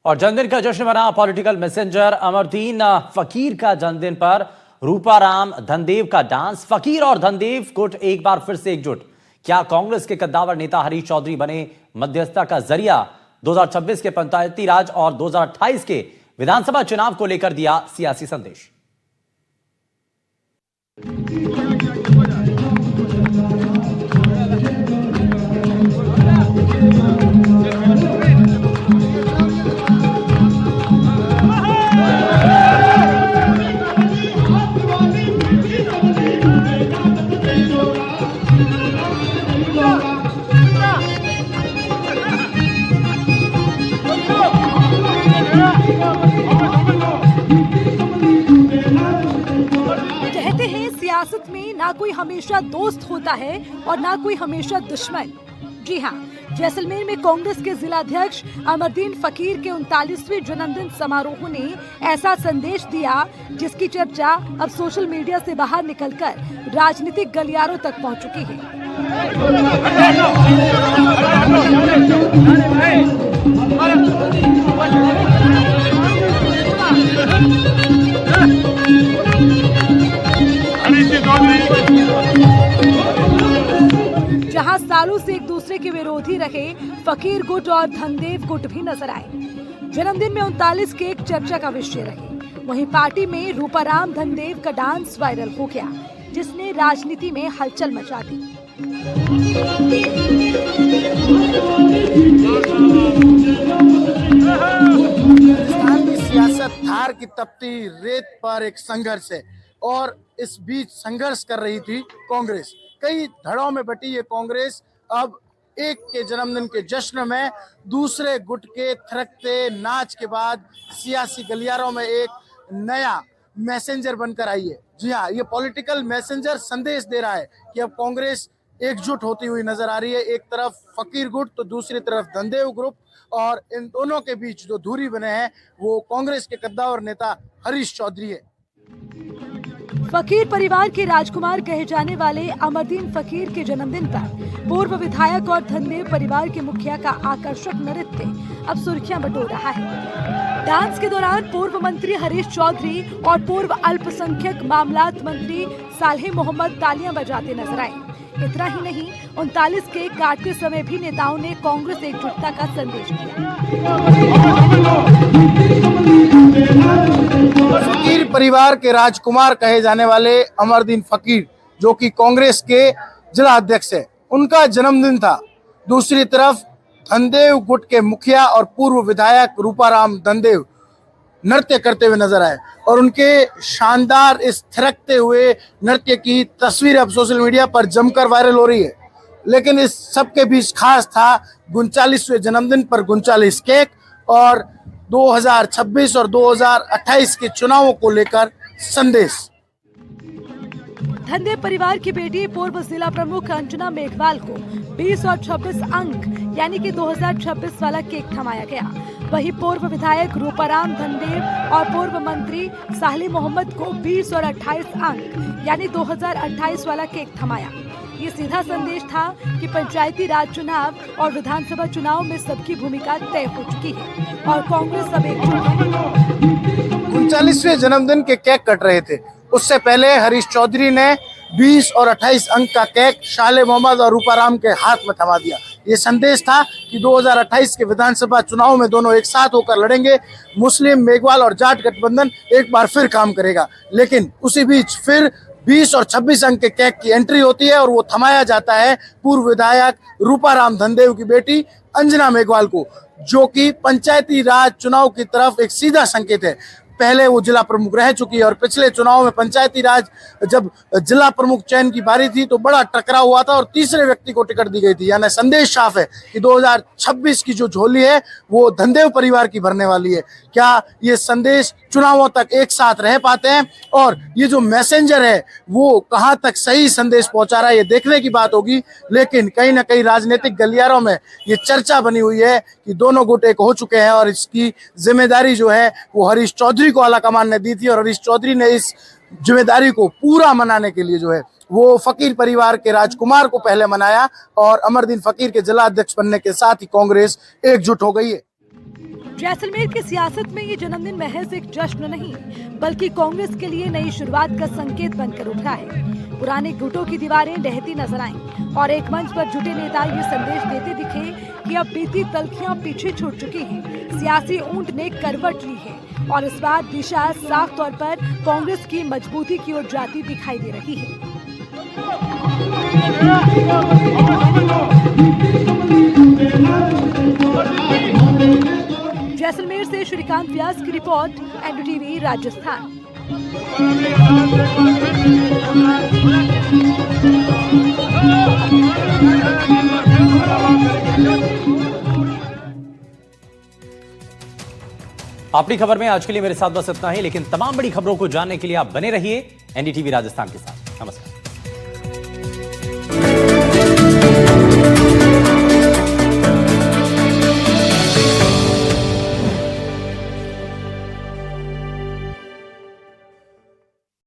और जन्मदिन का जश्न मना पॉलिटिकल मैसेंजर अमरदीन फकीर का जन्मदिन पर रूपाराम धनदेव का डांस। फकीर और धनदेव गुट एक बार फिर से एकजुट। क्या कांग्रेस के कद्दावर नेता हरीश चौधरी बने मध्यस्थता का जरिया? 2026 के पंचायती राज और 2028 के विधानसभा चुनाव को लेकर दिया सियासी संदेश। कहते हैं सियासत में ना कोई हमेशा दोस्त होता है और ना कोई हमेशा दुश्मन। जी हाँ, जैसलमेर में कांग्रेस के जिलाध्यक्ष अमरदीन फकीर के 39वें जन्मदिन समारोह ने ऐसा संदेश दिया जिसकी चर्चा अब सोशल मीडिया से बाहर निकलकर राजनीतिक गलियारों तक पहुंच चुकी है। जहां सालों से एक दूसरे के विरोधी रहे फकीर गुट और धनदेव गुट भी नजर आए। जन्मदिन में 39 केक चर्चा का विषय रहे। वहीं पार्टी में रूपाराम धनदेव का डांस वायरल हो गया, जिसने राजनीति में हलचल मचा दी। हिंदुस्तान की सियासत धार की तपती रेत पर एक संघर्ष है और इस बीच संघर्ष कर रही थी कांग्रेस। कई धड़ों में बटी ये कांग्रेस अब एक के जन्मदिन के जश्न में दूसरे गुट के थिरकते नाच के बाद सियासी गलियारों में एक नया मैसेंजर बनकर आई है। जी हाँ, ये पॉलिटिकल मैसेंजर संदेश दे रहा है कि अब कांग्रेस एकजुट होती हुई नजर आ रही है। एक तरफ फकीर गुट तो दूसरी तरफ धनदेव ग्रुप, और इन दोनों के बीच जो दूरी बने हैं वो कांग्रेस के कद्दावर नेता हरीश चौधरी है। फकीर परिवार के राजकुमार कहे जाने वाले अमरदीन फकीर के जन्मदिन पर पूर्व विधायक और धनदेव परिवार के मुखिया का आकर्षक नृत्य अब सुर्खियां बटोर रहा है। डांस के दौरान पूर्व मंत्री हरीश चौधरी और पूर्व अल्पसंख्यक मामलात मंत्री सालेह मोहम्मद तालियां बजाते नजर आए। इतना ही नहीं, 39 केक काटते समय भी नेताओं ने कांग्रेस एकजुटता का संदेश दिया। फकीर परिवार के राजकुमार कहे जाने वाले अमरदीन फकीर, जो कि कांग्रेस के जिला अध्यक्ष है, उनका जन्मदिन था। दूसरी तरफ धनदेव गुट के मुखिया और पूर्व विधायक रूपाराम धनदेव नृत्य करते हुए नजर आए और उनके शानदार इस थिरकते हुए नृत्य की तस्वीर अब सोशल मीडिया पर जमकर वायरल हो रही है। लेकिन इस सबके बीच खास था 39वें जन्मदिन पर 39 केक और 2026 और 2028 के चुनावों को लेकर संदेश। धनदेव परिवार की बेटी पूर्व जिला प्रमुख अंजना मेघवाल को 20 और 26 अंक यानी कि 2026 वाला केक थमाया गया। वहीं पूर्व विधायक रूपाराम धनदेव और पूर्व मंत्री सालेह मोहम्मद को 20 और 28 अंक यानी 2028 वाला केक थमाया। ये सीधा संदेश था कि पंचायती राज चुनाव और विधानसभा चुनाव में सबकी भूमिका तय हो चुकी है और कांग्रेस अब एकजुट है। 39वें जन्मदिन के केक कट रहे थे। उससे पहले हरीश चौधरी ने 20 और 28 अंक का केक सालेह मोहम्मद और रूपाराम के हाथ में थमा दिया। ये संदेश था कि 2028 के विधानसभा चुनाव में दोनों एक साथ होकर लड़ेंगे। मुस्लिम, मेघवाल और जाट गठबंधन एक बार फिर काम करेगा। लेकिन उसी बीच फिर 20 और 26 अंक के केक की एंट्री होती है और वो थमाया जाता है पूर्व विधायक रूपाराम धनदेव की बेटी अंजना मेघवाल को, जो कि पंचायती राज चुनाव की तरफ एक सीधा संकेत है। पहले वो जिला प्रमुख रह चुकी है और पिछले चुनाव में पंचायती राज जब जिला प्रमुख चयन की बारी थी तो बड़ा टकराव हुआ था और तीसरे व्यक्ति को टिकट दी गई थी। यानी संदेश साफ है कि 2026 की जो झोली है वो धनदेव परिवार की भरने वाली है। क्या ये संदेश चुनावों तक एक साथ रह पाते हैं और ये जो मैसेंजर है वो कहां तक सही संदेश पहुंचा रहा है, ये देखने की बात होगी। लेकिन कहीं ना कहीं राजनीतिक गलियारों में ये चर्चा बनी हुई है कि दोनों गुट एक हो चुके हैं और इसकी जिम्मेदारी जो है वो हरीश चौधरी को आलाकमान ने दी थी और हरीश चौधरी ने इस जिम्मेदारी को पूरा मनाने के लिए जो है वो फकीर परिवार के राजकुमार को पहले मनाया और अमरदीन फकीर के जिला अध्यक्ष बनने के साथ ही कांग्रेस एकजुट हो गई है। जैसलमेर की सियासत में ये जन्मदिन महज एक जश्न नहीं, बल्कि कांग्रेस के लिए नई शुरुआत का संकेत बनकर उभरा है। पुराने गुटों की दीवारें ढहती नजर आईं और एक मंच पर जुटे नेता ये संदेश देते दिखे कि अब बीती तलखियां पीछे छूट चुकी हैं, सियासी ऊंट ने करवट ली है और इस बार दिशा साफ तौर पर कांग्रेस की मजबूती की ओर जाती दिखाई दे रही है। जैसलमेर से श्रीकांत व्यास की रिपोर्ट, एनडीटीवी राजस्थान। अपनी खबर में आज के लिए मेरे साथ बस इतना ही, लेकिन तमाम बड़ी खबरों को जानने के लिए आप बने रहिए एनडीटीवी राजस्थान के साथ। नमस्कार।